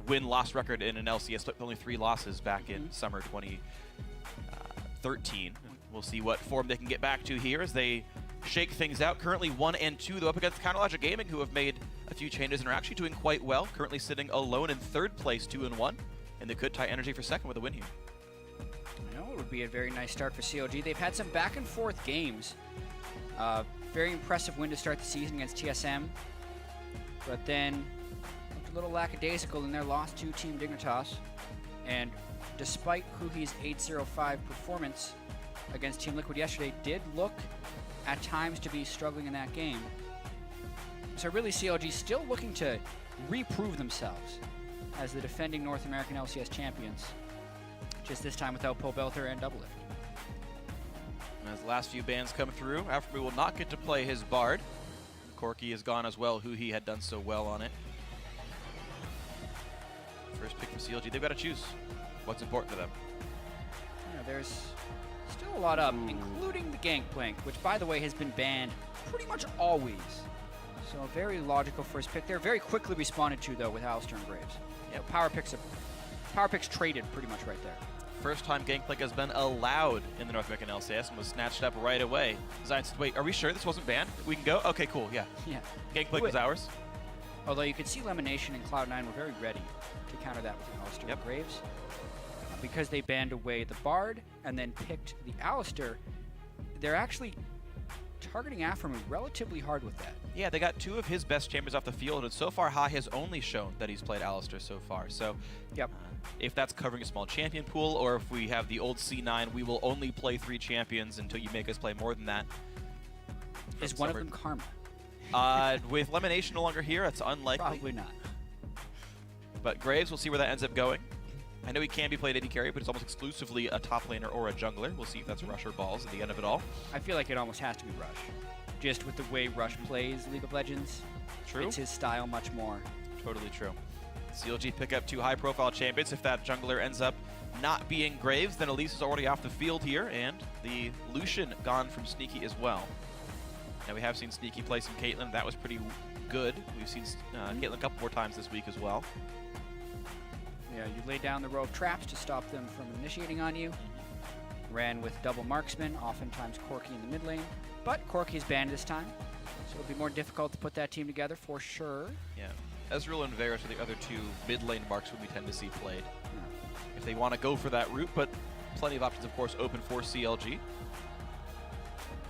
win-loss record in an LCS, with only 3 losses back in summer 2013. We'll see what form they can get back to here as they shake things out. Currently 1-2, though, up against Counterlogic Gaming, who have made a few changes and are actually doing quite well. Currently sitting alone in 3rd place, 2-1, and they could tie Energy for 2nd with a win here. I know it would be a very nice start for CLG. They've had some back-and-forth games. Very impressive win to start the season against TSM, but then looked a little lackadaisical in their loss to Team Dignitas. And despite Huhi's 8-0-5 performance against Team Liquid yesterday, did look at times to be struggling in that game. So really CLG still looking to reprove themselves as the defending North American LCS champions, just this time without Poe Belter and Doublelift. As the last few bans come through, Afterme will not get to play his Bard. Corki is gone as well, Huhi had done so well on it. First pick for CLG, they've got to choose what's important to them. Yeah, there's still a lot up, including the Gangplank, which by the way has been banned pretty much always. So a very logical first pick there. Very quickly responded to though with Alistair and Graves. Yeah, power picks traded pretty much right there. First time Gangplank has been allowed in the North American LCS and was snatched up right away. Zion said, wait, are we sure this wasn't banned? We can go? Okay, cool, yeah. Yeah. Gangplank was ours. Although you could see Lemonation and Cloud9 were very ready to counter that with Alistair and Graves. Because they banned away the Bard and then picked the Alistair, they're actually targeting Afterme relatively hard with that. Yeah, they got 2 of his best champions off the field, and so far Hai has only shown that he's played Alistair so far. So if that's covering a small champion pool, or if we have the old C9, we will only play 3 champions until you make us play more than that. Is one of them Karma? With Lemonation no longer here, it's unlikely. Probably not. But Graves, we'll see where that ends up going. I know he can be played AD carry, but it's almost exclusively a top laner or a jungler. We'll see if that's Rush or Balls at the end of it all. I feel like it almost has to be Rush. Just with the way Rush plays League of Legends. True. It's his style much more. Totally true. CLG pick up 2 high-profile champions. If that jungler ends up not being Graves, then Elise is already off the field here, and the Lucian gone from Sneaky as well. Now we have seen Sneaky play some Caitlyn. That was pretty good. We've seen Caitlyn a couple more times this week as well. Yeah, you lay down the row of traps to stop them from initiating on you. Ran with double marksman, oftentimes Corki in the mid lane. But Corki's banned this time, so it'll be more difficult to put that team together for sure. Yeah, Ezreal and Varus are the other 2 mid lane marksmen we tend to see played. If they want to go for that route, but plenty of options, of course, open for CLG.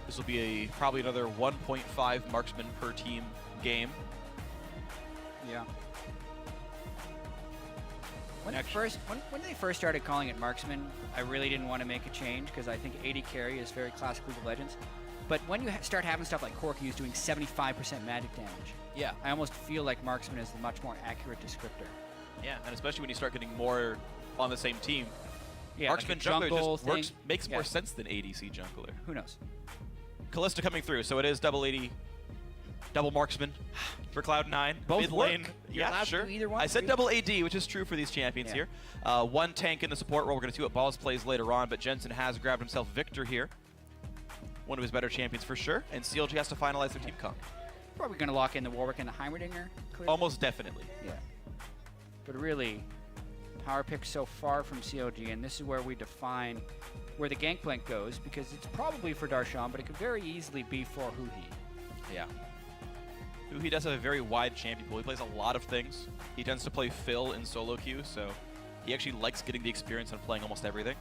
This will be probably another 1.5 marksman per team game. Yeah. When they first started calling it marksman, I really didn't want to make a change because I think AD carry is very classic League of Legends. But when you start having stuff like Corki who's doing 75% magic damage, I almost feel like marksman is the much more accurate descriptor. Yeah, and especially when you start getting more on the same team. Yeah, marksman like jungler just works, makes more sense than ADC jungler. Who knows? Kalista coming through, so it is double AD, double marksman for Cloud9. Both mid lane. Yeah, sure. Either one. I said double AD, which is true for these champions here. 1 tank in the support role. We're going to see what Balls plays later on, but Jensen has grabbed himself Victor here. One of his better champions for sure, and CLG has to finalize their team comp. Probably going to lock in the Warwick and the Heimerdinger. Clearly. Almost definitely. Yeah. But really, power pick so far from CLG, and this is where we define where the Gangplank goes, because it's probably for Darshan, but it could very easily be for Huhi. Yeah. Huhi does have a very wide champion pool. He plays a lot of things. He tends to play Phil in solo queue, so he actually likes getting the experience on playing almost everything.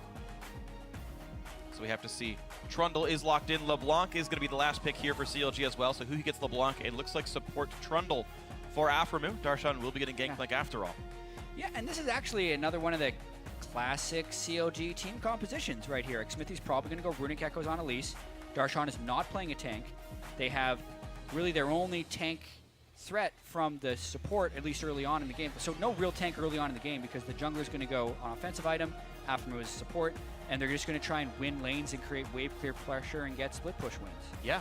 So we have to see. Trundle is locked in. LeBlanc is going to be the last pick here for CLG as well, so Huhi gets LeBlanc, and looks like support Trundle for Afterme. Darshan will be getting Gangplank after all. Yeah, and this is actually another one of the classic CLG team compositions right here. Xmithy's probably going to go Runic Echoes on Elise. Darshan is not playing a tank. They have really their only tank threat from the support, at least early on in the game. So no real tank early on in the game because the jungler is going to go on offensive item, Afterme is support, and they're just going to try and win lanes and create wave clear pressure and get split push wins. Yeah.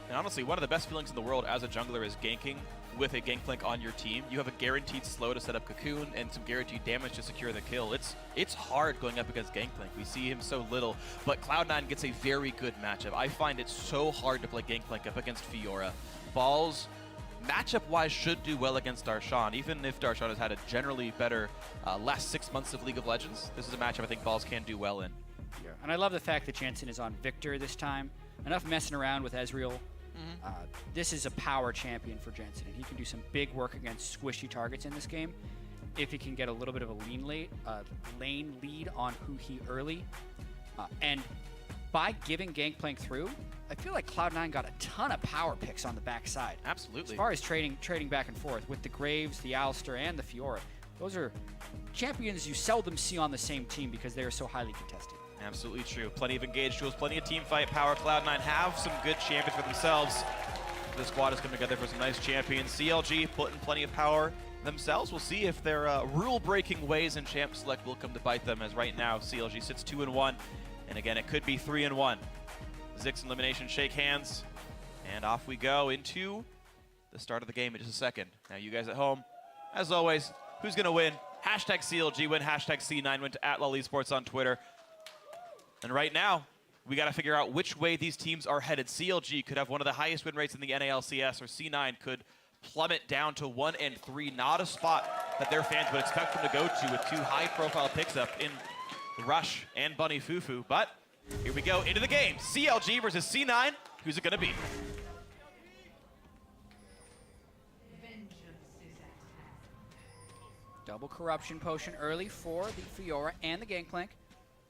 And honestly, one of the best feelings in the world as a jungler is ganking with a Gangplank on your team. You have a guaranteed slow to set up Cocoon and some guaranteed damage to secure the kill. It's hard going up against Gangplank. We see him so little, but Cloud9 gets a very good matchup. I find it so hard to play Gangplank up against Fiora. Balls matchup-wise should do well against Darshan. Even if Darshan has had a generally better last 6 months of League of Legends, this is a matchup I think Balls can do well in. Yeah. And I love the fact that Jensen is on Victor this time. Enough messing around with Ezreal. This is a power champion for Jensen, and he can do some big work against squishy targets in this game if he can get a little bit of a lane lead on Huhi early. And by giving Gangplank through, I feel like Cloud9 got a ton of power picks on the backside. Absolutely. As far as trading back and forth with the Graves, the Alistair, and the Fiora, those are champions you seldom see on the same team because they are so highly contested. Absolutely true. Plenty of engaged duels, plenty of team fight power. Cloud9 have some good champions for themselves. The squad has come together for some nice champions. CLG putting plenty of power themselves. We'll see if their rule-breaking ways in Champ Select will come to bite them, as right now CLG sits 2-1. And again, it could be 3-1. Zix and Elimination shake hands, and off we go into the start of the game in just a second. Now, you guys at home, as always, who's going to win? Hashtag CLG win, hashtag C9 win to @LOL Esports on Twitter. And right now, we got to figure out which way these teams are headed. CLG could have one of the highest win rates in the NA LCS, or C9 could plummet down to 1-3. Not a spot that their fans would expect them to go to with 2 high-profile picks up in Rush and Bunny Fufu. But here we go into the game. CLG versus C9. Who's it going to be? Double Corruption Potion early for the Fiora and the Gangplank.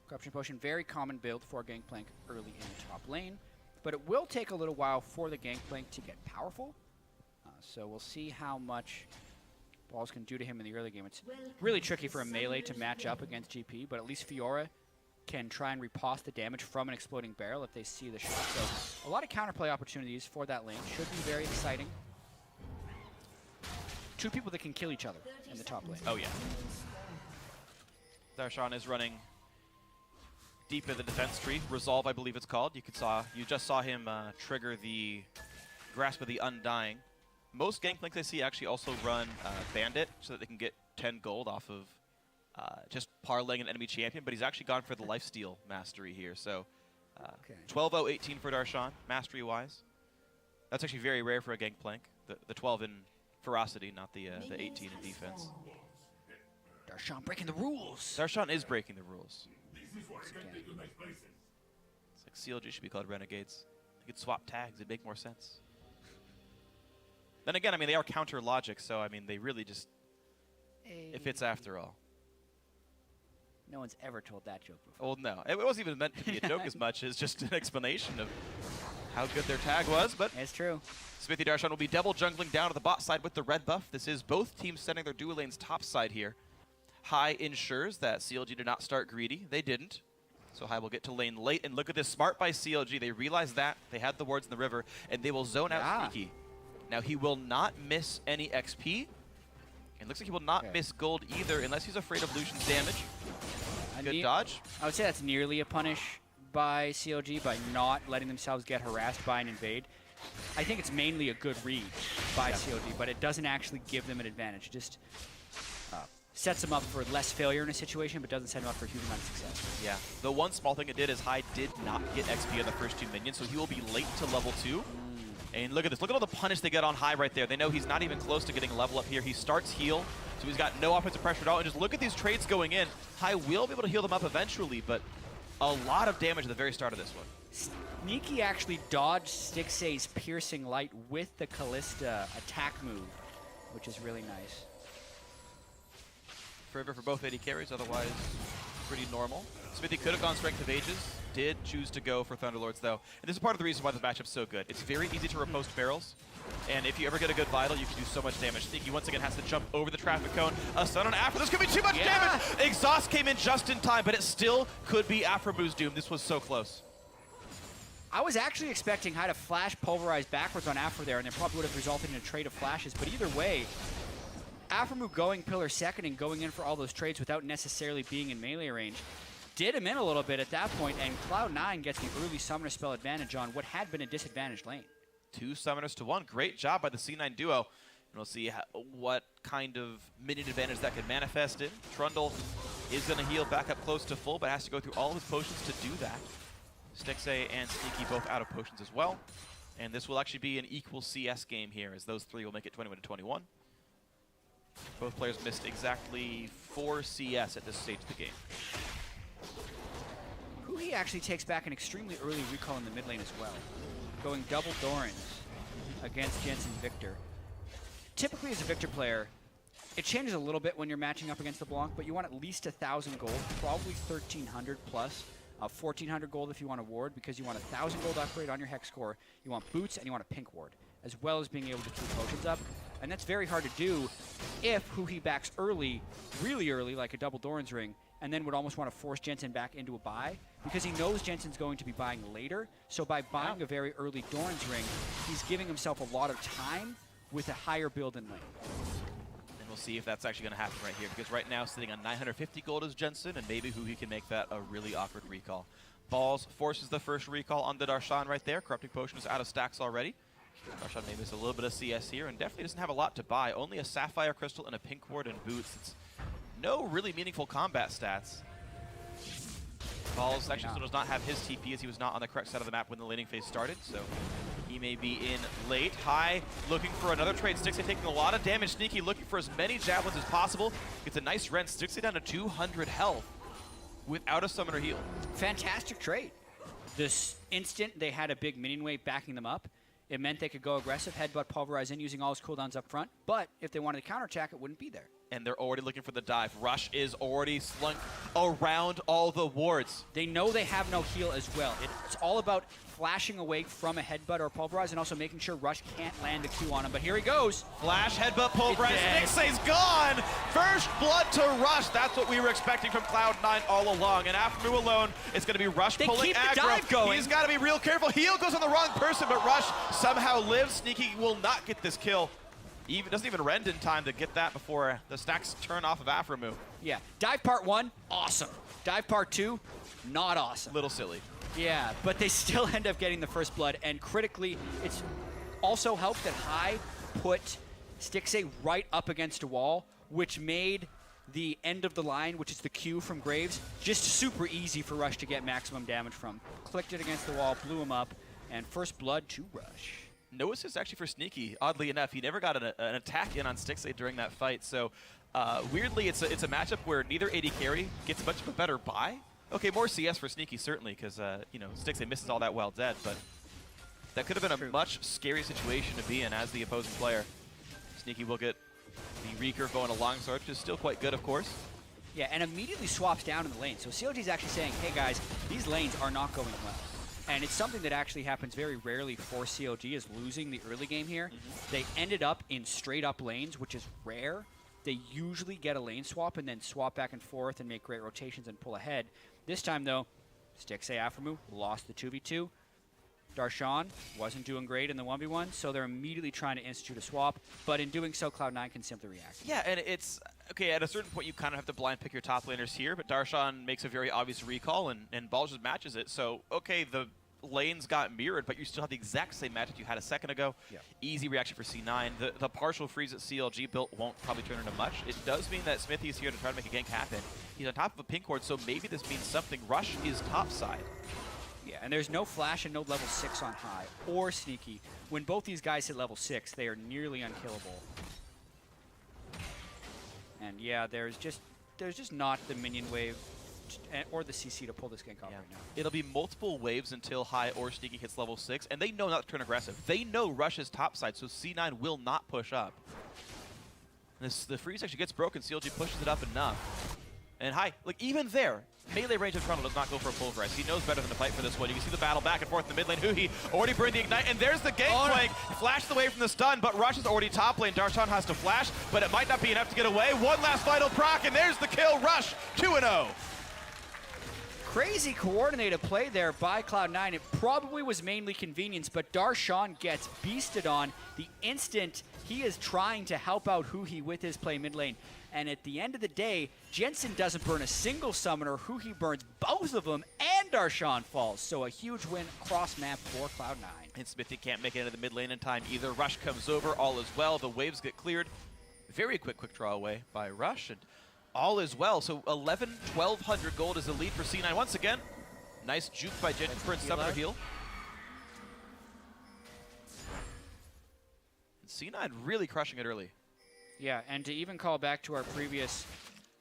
Corruption Potion, very common build for Gangplank early in the top lane. But it will take a little while for the Gangplank to get powerful. So we'll see how much Balls can do to him in the early game. It's really tricky for a melee to match up against GP, but at least Fiora can try and riposte the damage from an exploding barrel if they see the shot. So a lot of counterplay opportunities for that lane. Should be very exciting. 2 people that can kill each other in the top lane. Oh, yeah. Darshan is running deep in the defense tree. Resolve, I believe it's called. You just saw him trigger the Grasp of the Undying. Most Gangplanks I see actually also run Bandit so that they can get 10 gold off of just parlaying an enemy champion, but he's actually gone for the lifesteal mastery here. So 12-0-18 for Darshan, mastery-wise. That's actually very rare for a Gangplank. The 12 in ferocity, not the 18 in defense. Darshan breaking the rules. Darshan is breaking the rules. It's like CLG should be called Renegades. They could swap tags, it'd make more sense. Then again, I mean, they are counter logic, so I mean, they really just, it fits after all. No one's ever told that joke before. Well, no. It wasn't even meant to be a joke as much as just an explanation of how good their tag was, but it's true. Smithy Darshan will be double jungling down to the bot side with the red buff. This is both teams sending their dual lanes top side here. High ensures that CLG did not start greedy. They didn't. So High will get to lane late, and look at this. Smart by CLG. They realize that. They had the wards in the river, and they will zone out Sneaky. Now, he will not miss any XP. And looks like he will not miss gold either, unless he's afraid of Lucian's damage. Good dodge. I would say that's nearly a punish by CLG by not letting themselves get harassed by an invade. I think it's mainly a good read by CLG, but it doesn't actually give them an advantage. It just sets them up for less failure in a situation, but doesn't set them up for a huge amount of success. Yeah. The one small thing it did is High did not get XP on the first 2 minions, so he will be late to level 2. And look at this. Look at all the punish they get on High right there. They know he's not even close to getting a level up here. He starts heal, so he's got no offensive pressure at all. And just look at these trades going in. High will be able to heal them up eventually, but a lot of damage at the very start of this one. Sneaky actually dodged Stixxay's Piercing Light with the Callista attack move, which is really nice. Forever for both AD carries, otherwise pretty normal. Smithy could have gone Strength of Ages, did choose to go for Thunderlords though. And this is part of the reason why the matchup's so good. It's very easy to riposte barrels, and if you ever get a good Vital, you can do so much damage. Sneaky once again has to jump over the traffic cone. A stun on Afro, this could be too much damage! Exhaust came in just in time, but it still could be Afromu's doom. This was so close. I was actually expecting High to flash Pulverize backwards on Afro there, and it probably would have resulted in a trade of flashes, but either way, Afromu going pillar second and going in for all those trades without necessarily being in melee range did him in a little bit at that point, and Cloud9 gets the early Summoner Spell advantage on what had been a disadvantaged lane. 2 summoners to 1. Great job by the C9 duo. And we'll see what kind of minion advantage that could manifest in. Trundle is going to heal back up close to full, but has to go through all of his potions to do that. Stixxay and Sneaky both out of potions as well. And this will actually be an equal CS game here, as those three will make it 21-21. Both players missed exactly 4 CS at this stage of the game. Huhi actually takes back an extremely early recall in the mid lane as well, going double Dorans against Jensen Victor. Typically as a Victor player, it changes a little bit when you're matching up against the Blanc, but you want at least 1,000 gold, probably 1,300 plus. 1,400 gold if you want a ward, because you want 1,000 gold upgrade on your Hex core, you want boots, and you want a pink ward, as well as being able to keep potions up. And that's very hard to do if Huhi backs early, really early, like a double Doran's ring, and then would almost want to force Jensen back into a buy, because he knows Jensen's going to be buying later. So by buying a very early Doran's ring, he's giving himself a lot of time with a higher build in lane. We'll see if that's actually going to happen right here, because right now sitting on 950 gold is Jensen, and maybe Huhi can make that a really awkward recall. Balls forces the first recall onto Darshan right there. Corrupting Potion is out of stacks already. Darshan may miss a little bit of CS here, and definitely doesn't have a lot to buy. Only a Sapphire Crystal and a Pink Ward and boots. It's no really meaningful combat stats. Balls actually still does not have his TP, as he was not on the correct side of the map when the laning phase started, so he may be in late. High looking for another trade. Stixxay taking a lot of damage. Sneaky looking for as many javelins as possible. Gets a nice rend. Stixxay down to 200 health without a summoner heal. Fantastic trade. This instant they had a big minion wave backing them up. It meant they could go aggressive, headbutt, pulverize in using all his cooldowns up front. But if they wanted to counterattack, it wouldn't be there. And they're already looking for the dive. Rush is already slunk around all the wards. They know they have no heal as well. It's all about flashing away from a headbutt or pulverize, and also making sure Rush can't land a Q on him. But here he goes. Flash, headbutt, pulverize. Stixxay's gone. First blood to Rush. That's what we were expecting from Cloud9 all along. And after Moo alone, it's going to be Rush pulling aggro. The dive going. He's got to be real careful. Heal goes on the wrong person, but Rush somehow lives. Sneaky will not get this kill. Doesn't even rend in time to get that before the stacks turn off of Aframu. Yeah, dive part 1, awesome. Dive part 2, not awesome. Little silly. Yeah, but they still end up getting the first blood, and critically, it's also helped that High put Stixxay right up against a wall, which made the end of the line, which is the Q from Graves, just super easy for Rush to get maximum damage from. Clicked it against the wall, blew him up, and first blood to Rush. No assist actually for Sneaky, oddly enough. He never got an attack in on Stixxay during that fight, so weirdly it's a matchup where neither AD carry gets much of a better buy. Okay, more CS for Sneaky certainly, because you know, Stixxay misses all that while dead, but that could have been a much scarier situation to be in as the opposing player. Sneaky will get the recurve going alongside, which is still quite good, of course. Yeah, and immediately swaps down in the lane. So CLG is actually saying, hey guys, these lanes are not going well. And it's something that actually happens very rarely for CLG, is losing the early game here. They ended up in straight up lanes, which is rare. They usually get a lane swap and then swap back and forth and make great rotations and pull ahead. This time though, Stixxay Aframu lost the 2v2. Darshan wasn't doing great in the 1v1, so they're immediately trying to institute a swap, but in doing so, Cloud9 can simply react. Yeah, and it's, okay, at a certain point you kind of have to blind pick your top laners here, but Darshan makes a very obvious recall, and Ball just matches it, so, okay, the lanes got mirrored, but you still have the exact same matchup you had a second ago. Yep. Easy Easy reaction for C9. The partial freeze that CLG built won't probably turn into much. It does mean that Smithy's here to try to make a gank happen. He's on top of a pink ward, so maybe this means something. Rush is topside. Yeah, and there's no flash and no level 6 on High or Sneaky. When both these guys hit level 6, they are nearly unkillable. And yeah, there's just not the minion wave or the CC to pull this gank off right now. It'll be multiple waves until High or Sneaky hits level 6, and they know not to turn aggressive. They know Rush is topside, so C9 will not push up. And the freeze actually gets broken. CLG pushes it up enough. And High, like even there, melee range of Toronto does not go for a pulverize. He knows better than to fight for this one. You can see the battle back and forth in the mid lane. Huhi already burned the ignite, and there's the gangplank. Flashed away from the stun, but Rush is already top lane. Darshan has to flash, but it might not be enough to get away. One last vital proc, and there's the kill. Rush 2-0. Crazy coordinated play there by Cloud9. It probably was mainly convenience, but Darshan gets beasted on the instant he is trying to help out Huhi with his play mid lane. And at the end of the day, Jensen doesn't burn a single summoner. Huhi burns both of them, and Darshan falls. So a huge win across map for Cloud9. And Smithy can't make it into the mid lane in time either. Rush comes over, all is well. The waves get cleared. Very quick draw away by Rush, and all is well. So 1,200 gold is the lead for C9 once again. Nice juke by Jensen for a summoner heal. C9 really crushing it early. Yeah, and to even call back to our previous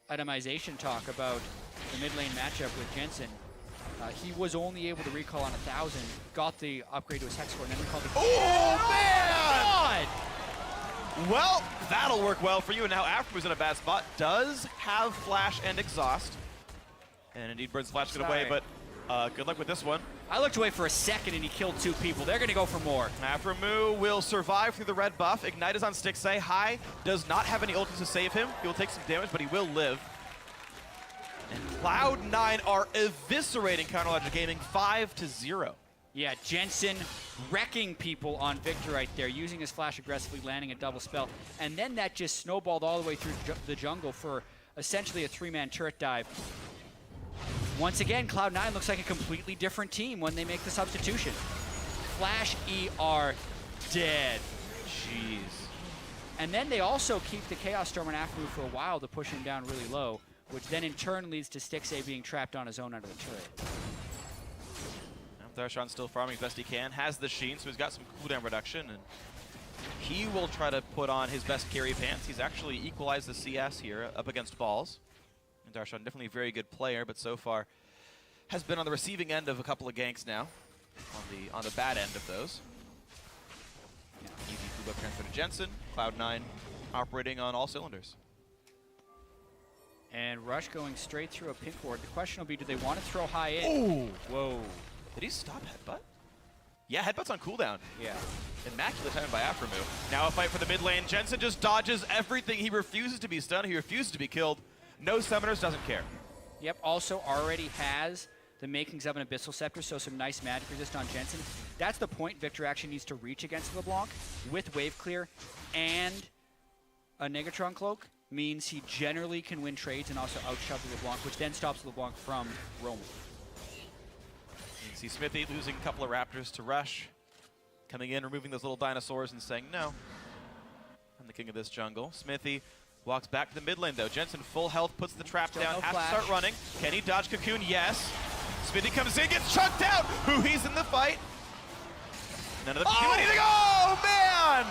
itemization talk about the mid lane matchup with Jensen, he was only able to recall on 1,000, got the upgrade to his hex score, and then recalled the— Oh, man! God! Well, that'll work well for you, and now Aftermove's in a bad spot. Does have flash and exhaust. And indeed burns the flash get away, but good luck with this one. I looked away for a second and he killed 2 people. They're gonna go for more. Aftermove will survive through the red buff. Ignite is on Stixxay. High does not have any ulti to save him. He will take some damage, but he will live. And Cloud9 are eviscerating Counter Logic Gaming 5-0. Yeah, Jensen wrecking people on Victor right there, using his flash aggressively, landing a double spell. And then that just snowballed all the way through the jungle for essentially a 3-man turret dive. Once again, Cloud9 looks like a completely different team when they make the substitution. Flash ER dead. Jeez. And then they also keep the Chaos Storm and Aftermove for a while to push him down really low, which then in turn leads to Stixxay being trapped on his own under the turret. Darshan still farming as best he can. Has the Sheen, so he's got some cooldown reduction, and he will try to put on his best carry pants. He's actually equalized the CS here up against Balls. And Darshan definitely a very good player, but so far has been on the receiving end of a couple of ganks now. On the bad end of those. Yeah, easy blue buff transfer to Jensen. Cloud9 operating on all cylinders. And Rush going straight through a pink ward. The question will be, do they want to throw high in? Oh! Whoa. Did he stop headbutt? Yeah, headbutt's on cooldown. Yeah. Immaculate timing by Aftermove. Now a fight for the mid lane. Jensen just dodges everything. He refuses to be stunned. He refuses to be killed. No summoners, doesn't care. Yep, also already has the makings of an Abyssal Scepter, so some nice magic resist on Jensen. That's the point Victor actually needs to reach against LeBlanc with wave clear and a Negatron Cloak. Means he generally can win trades and also outshove the LeBlanc, which then stops LeBlanc from roaming. You can see Smithy losing a couple of Raptors to Rush. Coming in, removing those little dinosaurs and saying, no, I'm the king of this jungle. Smithy walks back to the mid lane, though. Jensen full health, puts the trap Still down, no has flash. to start running. Can he dodge Cocoon? Yes. Smithy comes in, gets chunked out. He's in the fight. None of them can do anything. Oh, man!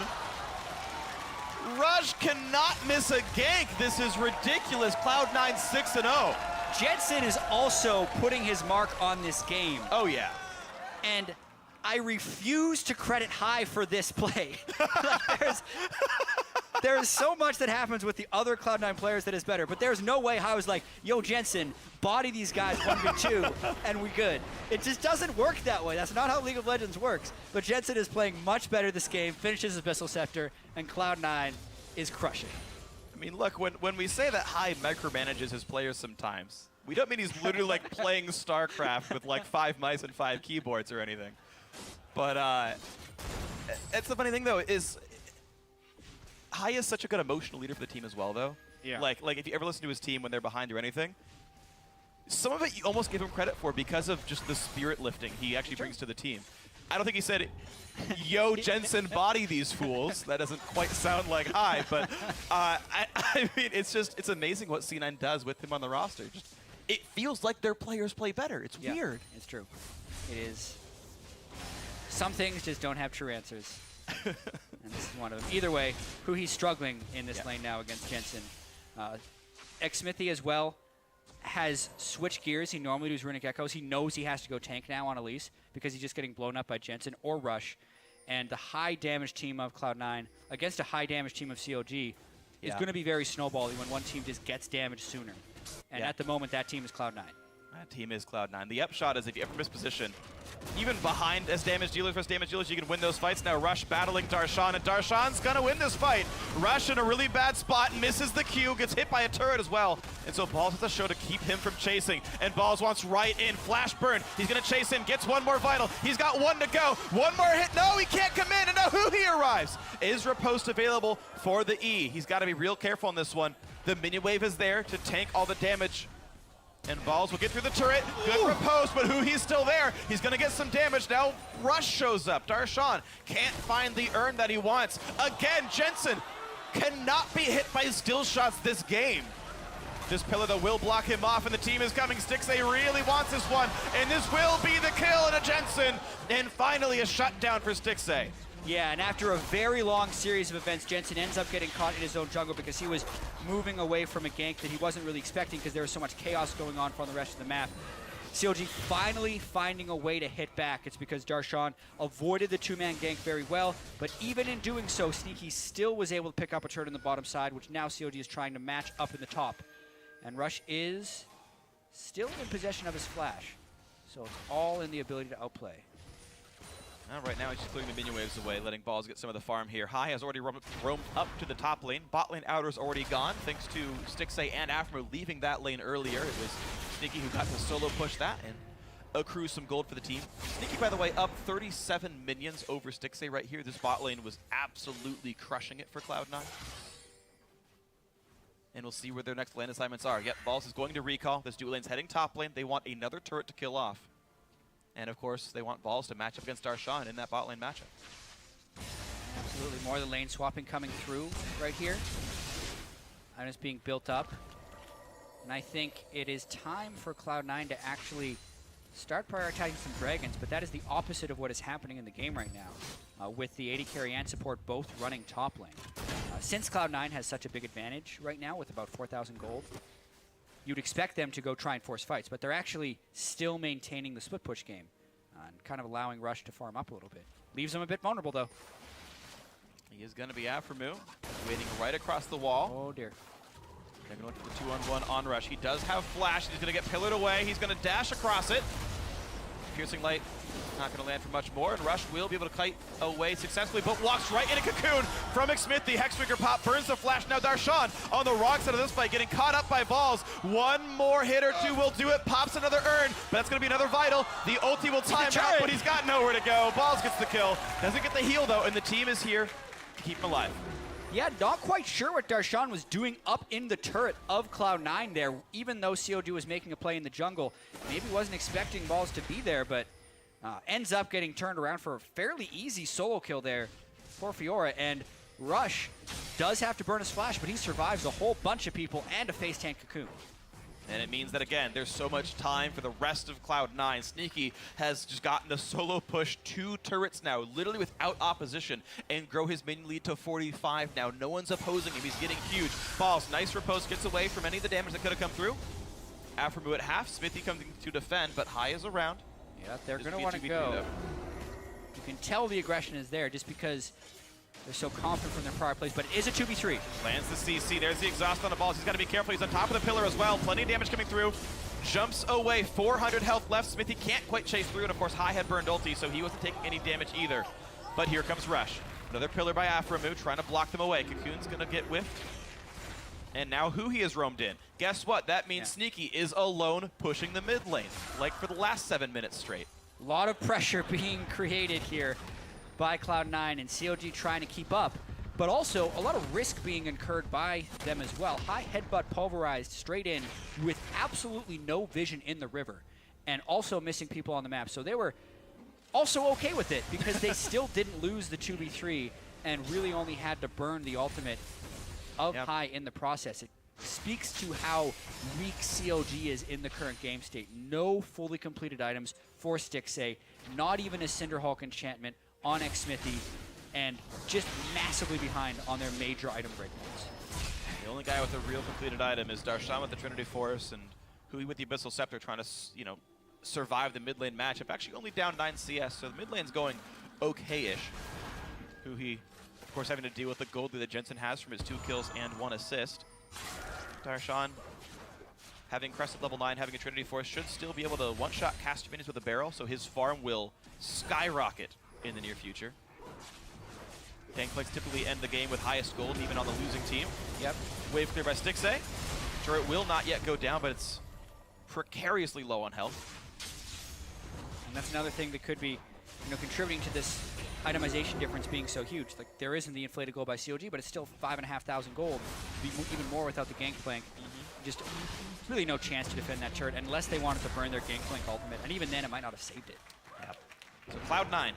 Rush cannot miss a gank. This is ridiculous. Cloud9 6-0. Jensen is also putting his mark on this game. Oh, yeah. And I refuse to credit High for this play. Like, there's so much that happens with the other Cloud9 players that is better, but there's no way High was like, yo, Jensen, body these guys 1v2, and we good. It just doesn't work that way. That's not how League of Legends works. But Jensen is playing much better this game, finishes Abyssal Scepter, and Cloud9 is crushing. I mean, look, when we say that High micromanages his players sometimes, we don't mean he's literally like playing StarCraft with like 5 mice and 5 keyboards or anything. But it's the funny thing, though, is High is such a good emotional leader for the team as well, though. Yeah. Like if you ever listen to his team when they're behind or anything, some of it you almost give him credit for because of just the spirit lifting he actually brings to the team. I don't think he said, yo, Jensen, body these fools. That doesn't quite sound like High, but I mean, it's amazing what C9 does with him on the roster. Just, it feels like their players play better. It's weird. It's true. It is. Some things just don't have true answers. And this is one of them. Either way, who he's struggling in this lane now against Jensen. Smithy as well has switched gears. He normally does Runic Echoes. He knows he has to go tank now on Elise because he's just getting blown up by Jensen or Rush. And the high damage team of Cloud9 against a high damage team of CLG is going to be very snowbally when one team just gets damaged sooner. And at the moment, that team is Cloud9. That team is Cloud9. The upshot is if you ever miss position, even behind as damage dealers versus damage dealers, you can win those fights. Now Rush battling Darshan, and Darshan's gonna win this fight. Rush in a really bad spot, misses the Q, gets hit by a turret as well. And so Balls has a show to keep him from chasing. And Balls wants right in, flash burn. He's gonna chase him, gets one more vital. He's got one to go. One more hit, no, he can't come in, and now who he arrives. Is riposte available for the E. He's gotta be real careful on this one. The minion wave is there to tank all the damage. And Balls will get through the turret. Good riposte, but he's still there. He's going to get some damage. Now Rush shows up. Darshan can't find the urn that he wants. Again, Jensen cannot be hit by still shots this game. This pillar, though, will block him off, and the team is coming. Stixxay really wants this one, and this will be the kill in a Jensen. And finally, a shutdown for Stixxay. Yeah, and after a very long series of events, Jensen ends up getting caught in his own jungle because he was moving away from a gank that he wasn't really expecting because there was so much chaos going on from the rest of the map. CLG finally finding a way to hit back. It's because Darshan avoided the two-man gank very well, but even in doing so, Sneaky still was able to pick up a turret on the bottom side, which now CLG is trying to match up in the top. And Rush is still in possession of his flash, so it's all in the ability to outplay. Right now he's just clearing the minion waves away, letting Balls get some of the farm here. High has already roamed up to the top lane. Bot lane outer's already gone, thanks to Stixay and Afro leaving that lane earlier. It was Sneaky who got to solo push that and accrue some gold for the team. Sneaky, by the way, up 37 minions over Stixay right here. This bot lane was absolutely crushing it for Cloud9. And we'll see where their next lane assignments are. Yep, Balls is going to recall. This duo lane's heading top lane. They want another turret to kill off. And of course, they want Balls to match up against Darshan in that bot lane matchup. Absolutely, more of the lane swapping coming through right here. Items being built up. And I think it is time for Cloud9 to actually start prioritizing some dragons, but that is the opposite of what is happening in the game right now, with the AD carry and support both running top lane. Since Cloud9 has such a big advantage right now with about 4,000 gold, you'd expect them to go try and force fights, but they're actually still maintaining the split push game and kind of allowing Rush to farm up a little bit. Leaves them a bit vulnerable, though. He is going to be Aframu, waiting right across the wall. Oh, dear. They're going to look for the 2-on-1 on Rush. He does have flash. He's going to get pillared away. He's going to dash across it. Piercing Light not going to land for much more, and Rush will be able to kite away successfully, but walks right in a cocoon from McSmith. The Hextrigger pop burns the flash. Now Darshan on the wrong side of this fight, getting caught up by Balls. One more hit or two will do it. Pops another urn, but that's going to be another vital. The ulti will time out, but he's got nowhere to go. Balls gets the kill. Doesn't get the heal, though, and the team is here to keep him alive. Yeah, not quite sure what Darshan was doing up in the turret of Cloud9 there, even though CLG was making a play in the jungle. Maybe wasn't expecting Balls to be there, but ends up getting turned around for a fairly easy solo kill there for Fiora. And Rush does have to burn his flash, but he survives a whole bunch of people and a face tank cocoon. And it means that, again, there's so much time for the rest of Cloud9. Sneaky has just gotten a solo push 2 turrets now, literally without opposition, and grow his minion lead to 45 now. No one's opposing him. He's getting huge. Balls, nice riposte, gets away from any of the damage that could have come through. Aframu at half. Smithy coming to defend, but High is around. Yeah, they're going to want to go. You can tell the aggression is there just because they're so confident from their prior plays, but it is a 2v3. Lands the CC. There's the exhaust on the Balls. He's got to be careful. He's on top of the pillar as well. Plenty of damage coming through. Jumps away. 400 health left. Smithy can't quite chase through, and of course, High had burned ulti, so he wasn't taking any damage either. But here comes Rush. Another pillar by Aframu, trying to block them away. Cocoon's going to get whiffed. And now Huhi has roamed in. Guess what? That means Sneaky is alone pushing the mid lane, like for the last 7 minutes straight. A lot of pressure being created here by Cloud9 and CLG trying to keep up, but also a lot of risk being incurred by them as well. High headbutt pulverized straight in with absolutely no vision in the river and also missing people on the map. So they were also okay with it because they still didn't lose the 2v3 and really only had to burn the ultimate of High in the process. It speaks to how weak CLG is in the current game state. No fully completed items for Stixay, not even a Cinderhulk enchantment on Smithy, and just massively behind on their major item breakpoints. The only guy with a real completed item is Darshan with the Trinity Force and Huhi with the Abyssal Scepter trying to, survive the mid lane matchup. Actually only down 9 CS, so the mid lane's going okay-ish. Huhi, of course, having to deal with the gold that Jensen has from his 2 kills and 1 assist. Darshan, having crested level 9, having a Trinity Force, should still be able to one-shot cast minions with a barrel, so his farm will skyrocket in the near future. Gangplanks typically end the game with highest gold, even on the losing team. Yep. Wave clear by Stixay. Turret will not yet go down, but it's precariously low on health. And that's another thing that could be, contributing to this itemization difference being so huge. Like, there isn't the inflated gold by CLG, but it's still 5,500 gold. Even more without the Gangplank. Just really no chance to defend that turret unless they wanted to burn their Gangplank ultimate, and even then it might not have saved it. Yep. So Cloud9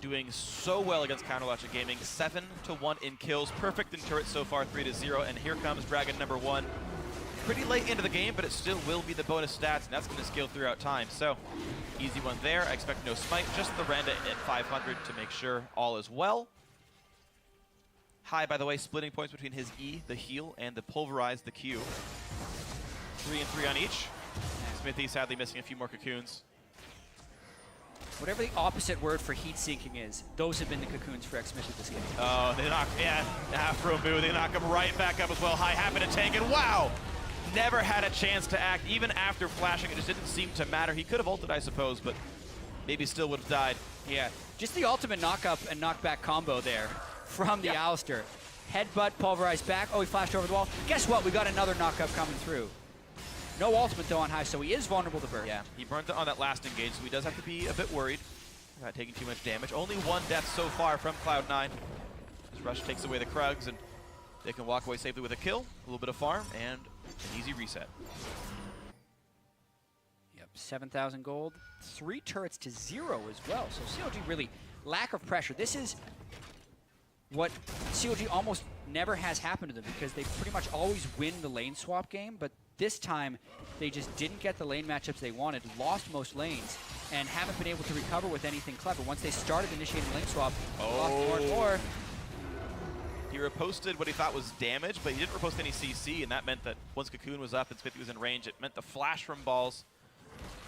doing so well against Counterlogic Gaming, 7-1 in kills, perfect in turrets so far, 3-0, and here comes Dragon number 1. pretty late into the game, but it still will be the bonus stats, and that's going to scale throughout time. So, easy one there. I expect no smite, just the Renda at 500 to make sure all is well. High, by the way, splitting points between his E, the heal, and the pulverize, the Q. 3 and 3 on each. Smithy sadly missing a few more cocoons. Whatever the opposite word for heat sinking is, those have been the cocoons for X-Smithy this game. Oh, they knock, yeah, Afro Moo, they knock him right back up as well. High happen to tank, and wow! Never had a chance to act, even after flashing. It just didn't seem to matter. He could have ulted, I suppose, but maybe still would have died. Yeah, just the ultimate knock-up and knock-back combo there from the Alistair. Headbutt, pulverize back. Oh, he flashed over the wall. Guess what? We got another knock-up coming through. No ultimate, though, on High, so he is vulnerable to burst. Yeah, he burnt it on that last engage, so he does have to be a bit worried about taking too much damage. Only one death so far from Cloud9. This rush takes away the Krugs, and they can walk away safely with a kill, a little bit of farm, and an easy reset. Yep, 7,000 gold, 3 turrets to 0 as well. So CLG really, lack of pressure. This is what CLG almost never has happened to them, because they pretty much always win the lane swap game, but this time they just didn't get the lane matchups they wanted, lost most lanes, and haven't been able to recover with anything clever. Once they started initiating lane swap, lost more and more. He riposted what he thought was damage, but he didn't ripost any CC, and that meant that once Cocoon was up and Smithy was in range, it meant the flash from Balls,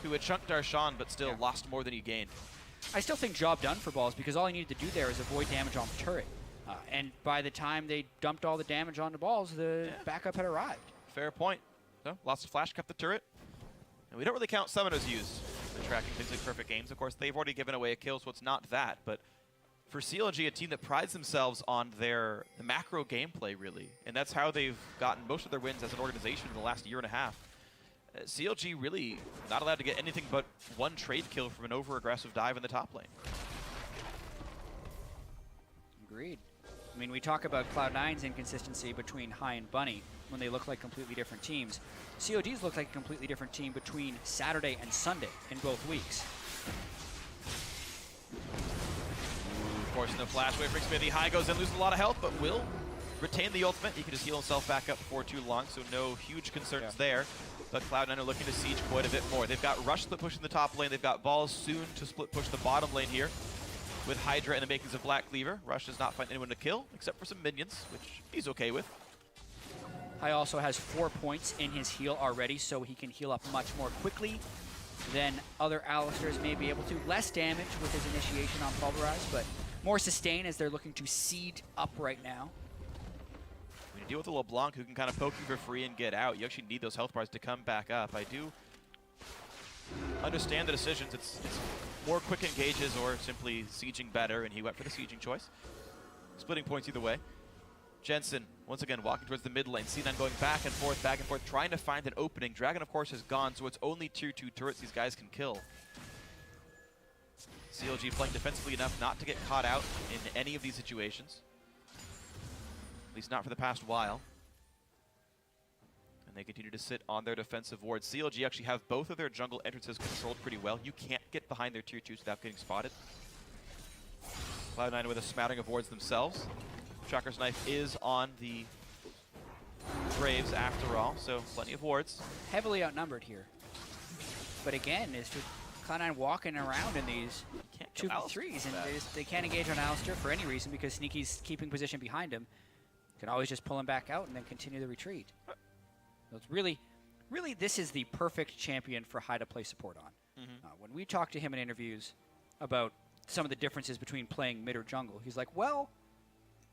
who had chunked Darshan, but still lost more than he gained. I still think job done for Balls, because all he needed to do there is avoid damage on the turret. And by the time they dumped all the damage onto Balls, the backup had arrived. Fair point. So, lost a flash, kept the turret. And we don't really count summoners used in tracking things like perfect games. Of course, they've already given away a kill, so it's not that. But for CLG, a team that prides themselves on their macro gameplay, really, and that's how they've gotten most of their wins as an organization in the last year and a half. CLG really not allowed to get anything but one trade kill from an over-aggressive dive in the top lane. Agreed. I mean, we talk about Cloud9's inconsistency between High and Bunny when they look like completely different teams. COD's look like a completely different team between Saturday and Sunday in both weeks. Of course, no flash away from Smithy. High goes in, loses a lot of health, but will retain the ultimate. He can just heal himself back up before too long, so no huge concerns there. But Cloud9 are looking to siege quite a bit more. They've got Rush split push in the top lane. They've got Balls soon to split push the bottom lane here with Hydra and the makings of Black Cleaver. Rush does not find anyone to kill, except for some minions, which he's okay with. High also has 4 points in his heal already, so he can heal up much more quickly than other Alistairs may be able to. Less damage with his initiation on Pulverize, but more sustain as they're looking to seed up right now. When you deal with a LeBlanc who can kind of poke you for free and get out, you actually need those health bars to come back up. I do understand the decisions. It's more quick engages or simply sieging better, and he went for the sieging choice. Splitting points either way. Jensen, once again, walking towards the mid lane. C9 going back and forth, trying to find an opening. Dragon, of course, is gone, so it's only tier 2 turrets these guys can kill. CLG playing defensively enough not to get caught out in any of these situations. At least not for the past while. And they continue to sit on their defensive wards. CLG actually have both of their jungle entrances controlled pretty well. You can't get behind their tier 2s without getting spotted. Cloud9 with a smattering of wards themselves. Tracker's Knife is on the Graves after all, so plenty of wards. Heavily outnumbered here. But again, it's just Cloud9 walking around in these 2v3s, and they can't engage on Alistair for any reason because Sneaky's keeping position behind him. Can always just pull him back out and then continue the retreat. So it's really, this is the perfect champion for High to play support on. When we talk to him in interviews about some of the differences between playing mid or jungle, he's like, well,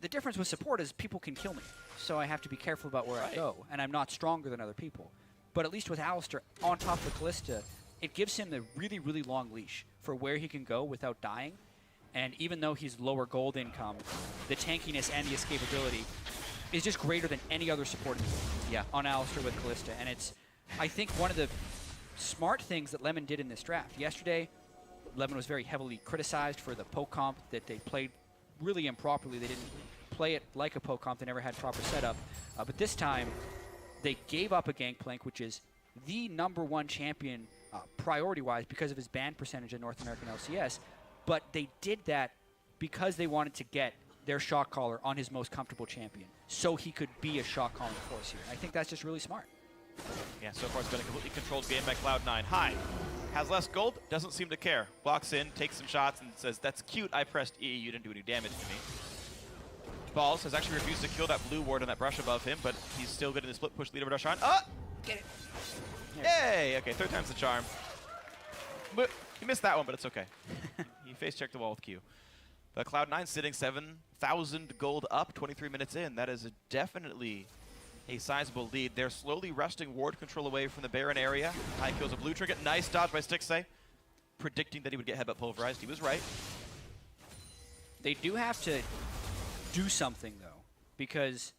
the difference with support is people can kill me, so I have to be careful about where I go, and I'm not stronger than other people. But at least with Alistair on top of Callista, it gives him the really, really long leash for where he can go without dying. And even though he's lower gold income, the tankiness and the escapability is just greater than any other support in the game on Alistair with Callista. And it's, I think, one of the smart things that Lemon did in this draft. Yesterday, Lemon was very heavily criticized for the poke comp that they played really improperly. They didn't play it like a poke comp. They never had proper setup. But this time, they gave up a Gangplank, which is the #1 champion priority-wise because of his ban percentage in North American LCS. But they did that because they wanted to get their shot caller on his most comfortable champion, so he could be a shot calling force here. I think that's just really smart. Yeah, so far it's been a completely controlled game by Cloud9. High has less gold, doesn't seem to care. Walks in, takes some shots, and says, "That's cute, I pressed E, you didn't do any damage to me." Balls has actually refused to kill that blue ward on that brush above him, but he's still getting the split push lead over Darshan. Get it. Yay! Okay, third time's the charm. But he missed that one, but it's okay. He face-checked the wall with Q. But Cloud9 sitting 7,000 gold up 23 minutes in. That is definitely a sizable lead. They're slowly wresting ward control away from the Baron area. High kills a blue trinket. Nice dodge by Stixay. Predicting that he would get headbutt pulverized. He was right. They do have to do something, though, because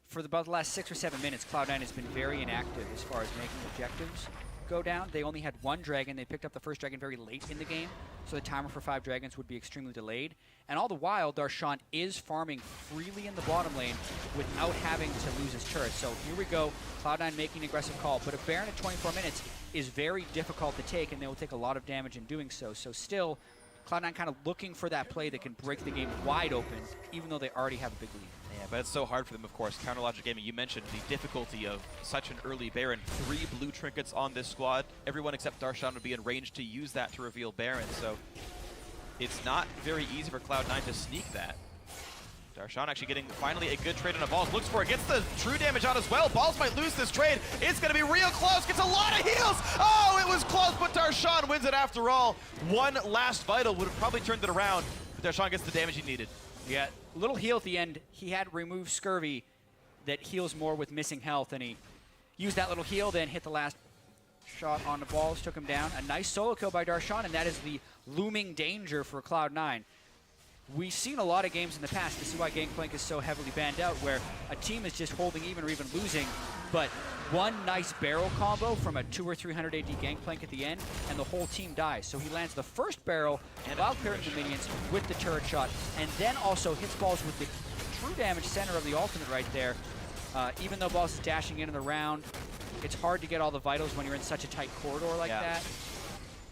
for about the last 6 or 7 minutes, Cloud9 has been very inactive as far as making objectives go down. They only had 1 dragon. They picked up the first dragon very late in the game, so the timer for 5 dragons would be extremely delayed. And all the while, Darshan is farming freely in the bottom lane without having to lose his turret. So here we go, Cloud9 making an aggressive call, but a Baron at 24 minutes is very difficult to take, and they will take a lot of damage in doing so. So still, Cloud9 kind of looking for that play that can break the game wide open, even though they already have a big lead. Yeah, but it's so hard for them, of course. Counter Logic Gaming, you mentioned the difficulty of such an early Baron. 3 blue trinkets on this squad. Everyone except Darshan would be in range to use that to reveal Baron, so it's not very easy for Cloud9 to sneak that. Darshan actually getting finally a good trade on a Balls. Looks for it, gets the true damage out as well. Balls might lose this trade. It's going to be real close, gets a lot of heals. Oh, it was close, but Darshan wins it after all. One last vital would have probably turned it around, but Darshan gets the damage he needed. Yeah, little heal at the end. He had removed Scurvy that heals more with missing health, and he used that little heal, then hit the last shot on the Balls, took him down. A nice solo kill by Darshan, and that is the looming danger for Cloud9. We've seen a lot of games in the past. This is why Gangplank is so heavily banned out, where a team is just holding even or even losing, but one nice barrel combo from a 200 or 300 AD Gangplank at the end, and the whole team dies. So he lands the first barrel while clearing the minions with the turret shot, and then also hits Balls with the true damage center of the ultimate right there. Even though Balls is dashing in the round, it's hard to get all the vitals when you're in such a tight corridor like that.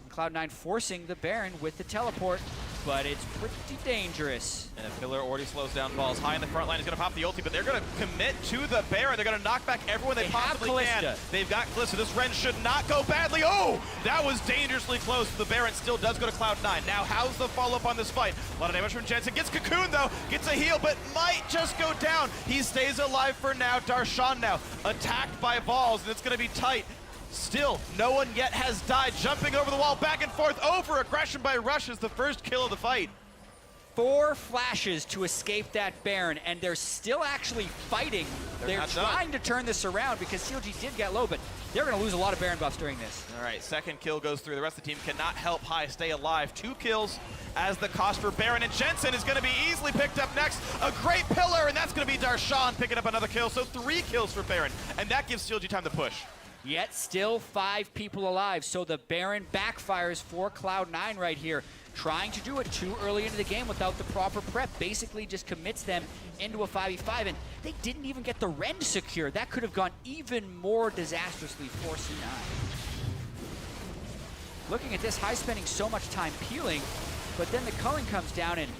And Cloud9 forcing the Baron with the teleport, but it's pretty dangerous. And a pillar already slows down Balls. High in the front line is going to pop the ulti, but they're going to commit to the Baron. They're going to knock back everyone they possibly can. They've got Kalista. This Ren should not go badly. Oh, that was dangerously close. The Baron still does go to Cloud9. Now, how's the follow-up on this fight? A lot of damage from Jensen. Gets Cocoon, though. Gets a heal, but might just go down. He stays alive for now. Darshan now attacked by Balls, and it's going to be tight. Still, no one yet has died. Jumping over the wall, back and forth, over aggression by Rush is the first kill of the fight. 4 flashes to escape that Baron, and they're still actually fighting. They're trying to turn this around because CLG did get low, but they're going to lose a lot of Baron buffs during this. All right, second kill goes through. The rest of the team cannot help High stay alive. 2 kills as the cost for Baron, and Jensen is going to be easily picked up next. A great pillar, and that's going to be Darshan picking up another kill. So 3 kills for Baron, and that gives CLG time to push. Yet still 5 people alive, so the Baron backfires for Cloud9 right here. Trying to do it too early into the game without the proper prep. Basically just commits them into a 5v5, and they didn't even get the Rend secure. That could have gone even more disastrously for C9. Looking at this, High spending so much time peeling, but then the culling comes down, and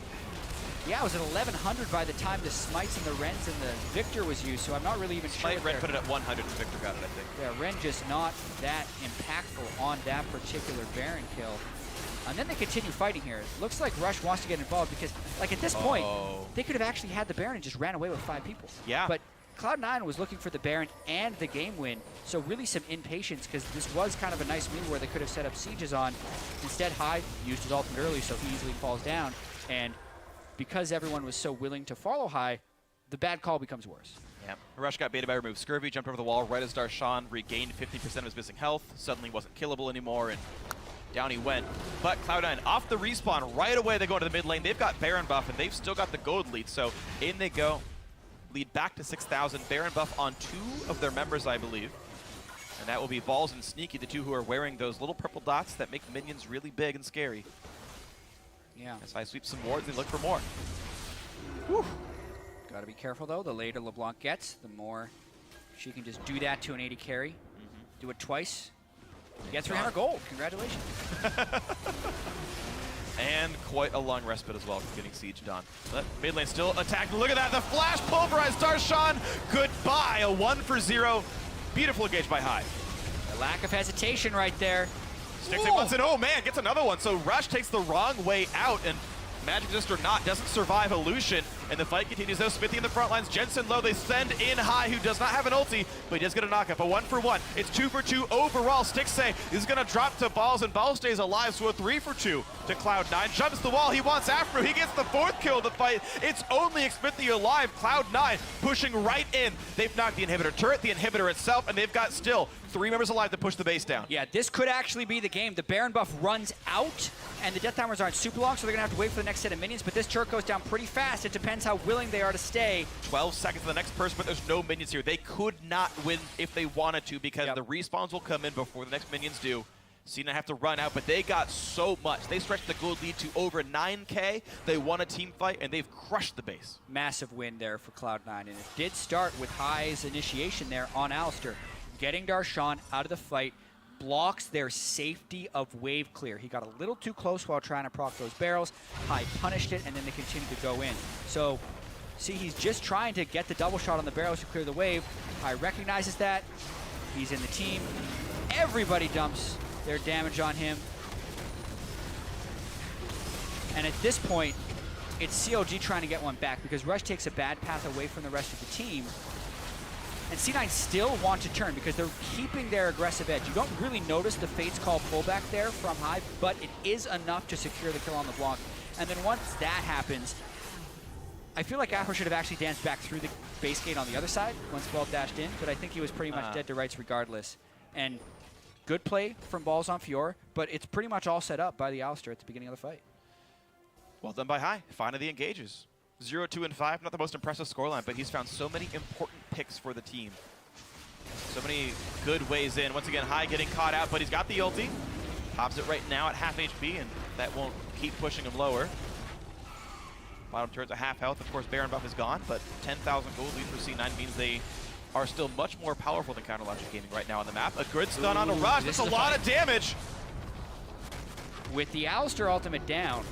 yeah, it was at 1100 by the time the smites and the Rens and the Victor was used, so I'm not really even sure. Ren put it at 100 and Victor got it, I think. Yeah, Ren just not that impactful on that particular Baron kill. And then they continue fighting here. It looks like Rush wants to get involved because, like, at this point, they could have actually had the Baron and just ran away with 5 people. Yeah. But Cloud9 was looking for the Baron and the game win, so really some impatience because this was kind of a nice move where they could have set up sieges on. Instead, High used his ultimate early, so he easily falls down. And because everyone was so willing to follow High, the bad call becomes worse. Yeah, Rush got baited by remove Scurvy, jumped over the wall right as Darshan regained 50% of his missing health, suddenly wasn't killable anymore, and down he went. But Cloud9 off the respawn right away, they go into the mid lane. They've got Baron buff, and they've still got the gold lead, so in they go. Lead back to 6,000. Baron buff on 2 of their members, I believe. And that will be Balls and Sneaky, the 2 who are wearing those little purple dots that make minions really big and scary. Yeah. As I sweep some wards, they look for more. Whew. Got to be careful, though. The later LeBlanc gets, the more she can just do that to an 80 carry. Do it twice. You get 300 gold. Congratulations. And quite a long respite as well from getting siege done. But mid lane still attacking. Look at that. The flash pulverized Darshan. Goodbye. A 1 for 0. Beautiful engage by High. A lack of hesitation right there. Sticks it once and oh man, gets another one. So Rush takes the wrong way out and Magic Resist or not, doesn't survive Illusion. And the fight continues though. Smithy in the front lines, Jensen low. They send in High, who does not have an ulti, but he does get a knockup. A 1-for-1. It's 2-for-2 overall. Stixxay is going to drop to Balls, and Balls stays alive, so a 3-for-2 to Cloud9. Jumps the wall. He wants Afro. He gets the 4th kill of the fight. It's only Smithy alive. Cloud9 pushing right in. They've knocked the inhibitor turret, the inhibitor itself, and they've got still 3 members alive to push the base down. Yeah, this could actually be the game. The Baron buff runs out, and the death timers aren't super long, so they're going to have to wait for the next set of minions, but this turret goes down pretty fast. It depends how willing they are to stay. 12 seconds to the next person, but there's no minions here. They could not win if they wanted to because the respawns will come in before the next minions do. C9 have to run out, but they got so much. They stretched the gold lead to over 9K. They won a team fight, and they've crushed the base. Massive win there for Cloud9, and it did start with High's initiation there on Alistar. Getting Darshan out of the fight blocks their safety of wave clear. He got a little too close while trying to proc those barrels. High punished it, and then they continued to go in. So, see, he's just trying to get the double shot on the barrels to clear the wave. High recognizes that. He's in the team. Everybody dumps their damage on him. And at this point, it's CLG trying to get one back because Rush takes a bad path away from the rest of the team. And C9 still want to turn because they're keeping their aggressive edge. You don't really notice the Fate's Call pullback there from High, but it is enough to secure the kill on the block. And then once that happens, I feel like Afro should have actually danced back through the base gate on the other side once Ball dashed in, but I think he was pretty much dead to rights regardless. And good play from Balls on Fiora, but it's pretty much all set up by the Alistar at the beginning of the fight. Well done by High. Finally engages. 0, 2, and 5, not the most impressive scoreline, but he's found so many important picks for the team. So many good ways in. Once again, High getting caught out, but he's got the ulti. Pops it right now at half HP, and that won't keep pushing him lower. Bottom turret's at half health. Of course, Baron buff is gone, but 10,000 gold lead for C9 means they are still much more powerful than Counterlogic Gaming right now on the map. A good stun on a Rush. That's a lot of damage. With the Alistar ultimate down,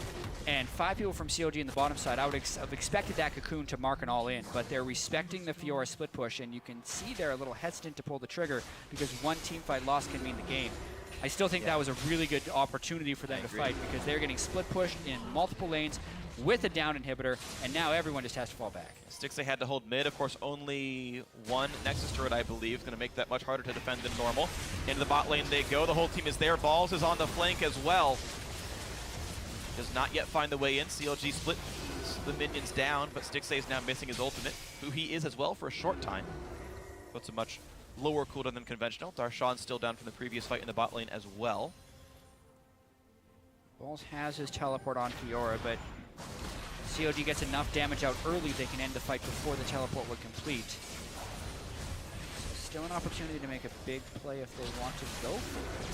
and 5 people from CLG in the bottom side, I would have expected that Cocoon to mark an all-in, but they're respecting the Fiora split push, and you can see they're a little hesitant to pull the trigger because one teamfight loss can mean the game. I still think that was a really good opportunity for them to fight because they're getting split pushed in multiple lanes with a down inhibitor, and now everyone just has to fall back. Stixxay had to hold mid. Of course, only one Nexus turret, I believe, is going to make that much harder to defend than normal. Into the bot lane they go. The whole team is there. Balls is on the flank as well. Does not yet find the way in. CLG split the minions down, but Stixxay is now missing his ultimate, who he is as well for a short time. So it's a much lower cooldown than conventional. Darshan's still down from the previous fight in the bot lane as well. Balls has his teleport on Fiora, but CLG gets enough damage out early they can end the fight before the teleport would complete. So still an opportunity to make a big play if they want to go for it.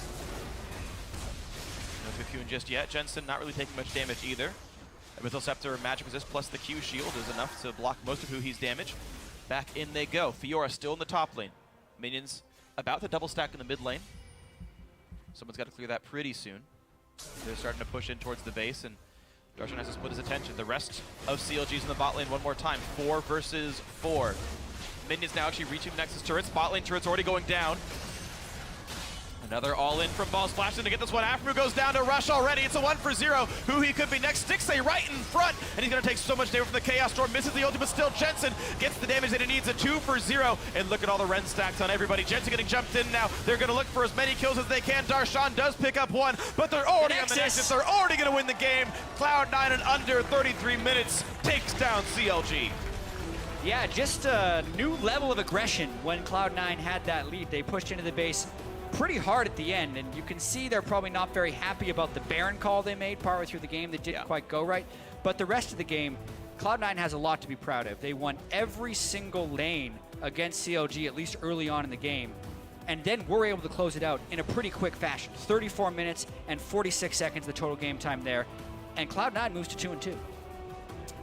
No Cocoon just yet. Jensen not really taking much damage either. Abyssal Scepter, Magic Resist plus the Q shield is enough to block most of who he's damaged. Back in they go. Fiora still in the top lane. Minions about to double stack in the mid lane. Someone's got to clear that pretty soon. They're starting to push in towards the base, and Darshan has to split his attention. The rest of CLG's in the bot lane one more time. 4 versus 4. Minions now actually reaching Nexus turrets. Bot lane turret's already going down. Another all-in from Balls, flashing to get this one. Afro goes down to Rush already. It's a 1-for-0. Who he could be next. Stixxay right in front, and he's going to take so much damage from the Chaos Storm. Misses the ulti, but still Jensen gets the damage that he needs. A 2-for-0. And look at all the Ren stacks on everybody. Jensen getting jumped in now. They're going to look for as many kills as they can. Darshan does pick up one, but they're already on the Nexus. They're already going to win the game. Cloud9 in under 33 minutes takes down CLG. Yeah, just a new level of aggression when Cloud9 had that lead. They pushed into the base pretty hard at the end, and you can see they're probably not very happy about the Baron call they made partway through the game that didn't quite go right. But the rest of the game, Cloud9 has a lot to be proud of. They won every single lane against CLG, at least early on in the game, and then were able to close it out in a pretty quick fashion. 34 minutes and 46 seconds the total game time there, and Cloud9 moves to 2-2.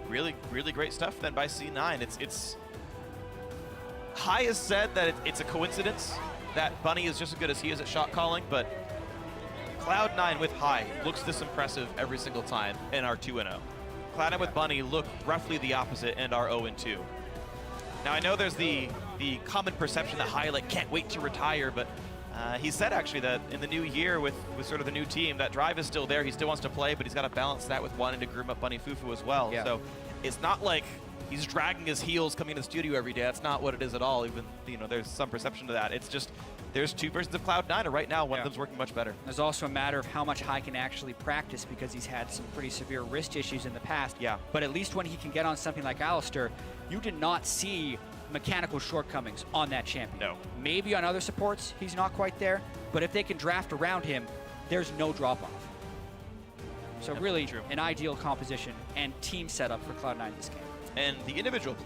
Really, really great stuff then by C9. It's High has said that it's a coincidence that Bunny is just as good as he is at shot calling, but Cloud9 with High looks this impressive every single time and are 2-0. Cloud9 with Bunny look roughly the opposite and are 0-2. Now I know there's the the common perception that Hylic can't wait to retire, but he said actually that in the new year with sort of the new team, that drive is still there. He still wants to play, but he's got to balance that with wanting to groom up Bunny Fufu as well. Yeah. So it's not like he's dragging his heels coming to the studio every day. That's not what it is at all. Even, you know, there's some perception to that. It's just there's two versions of Cloud9, and right now one of them's working much better. There's also a matter of how much Hy can actually practice, because he's had some pretty severe wrist issues in the past. Yeah. But at least when he can get on something like Alistair, you did not see mechanical shortcomings on that champion. No. Maybe on other supports he's not quite there, but if they can draft around him, there's no drop-off. So really, an ideal composition and team setup for Cloud9 this game. And the individual play